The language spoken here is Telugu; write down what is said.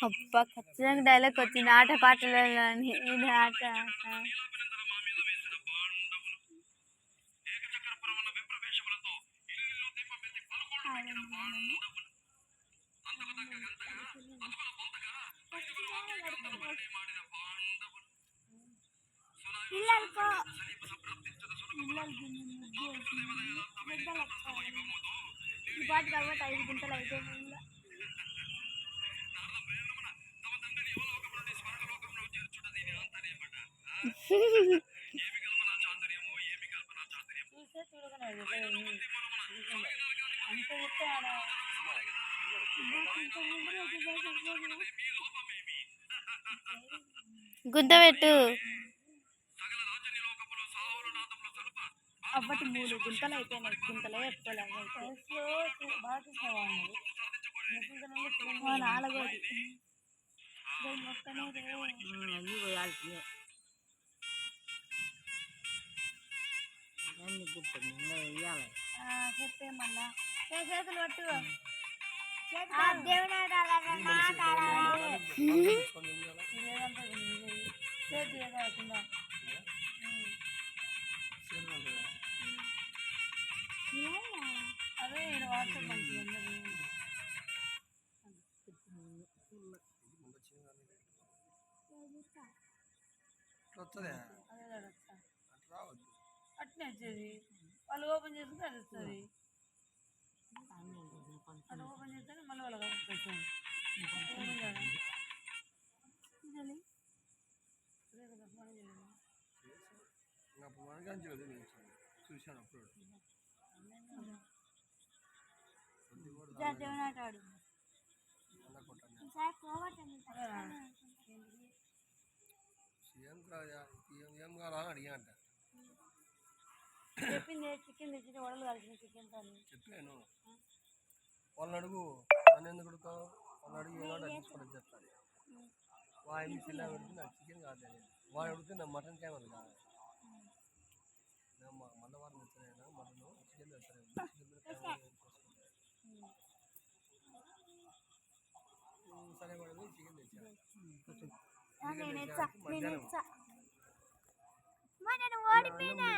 అబ్బా ఖచ్చితంగా డైలాగ్ వచ్చింది ఆట పాటలని ఇది ఆట ఈ పాట కాబట్టి 5 గుంటలు అయిపోయింది గుంత పెట్టు అవ్వటి 3 గుంతలు అయిపోయినాయి గుంతలే చెప్పుకోలేము నాలుగోది చెప్పే మళ్ళా చేతులు పట్టు దేవుడు అదే వాట్సాప్ మంచిగా అట్నే వచ్చేది వాళ్ళు ఓపెన్ చేసుకుంటే అది వస్తుంది అది ఓపెన్ చేస్తే మళ్ళీ వాళ్ళకి వస్తుంది దేవునాటాడు చెప్పింది చికెన్ తెచ్చి వడలు కలిసిన చికెన్ చెప్పాను వాళ్ళని అడుగు నన్ను ఎందుకు అడుగుతావు వాళ్ళని అడుగు ఏదో తీసుకొని చెప్తాను వాయి చిన్న పెడితే నాకు చికెన్ కాదు వాడు అడిగితే నాకు మటన్ క్యామర్ కాదు మందవారం తెచ్చాను మటన్ చికెన్ తెచ్చాను సరే వాడు చికెన్ తెచ్చాను ఓడిపోయినా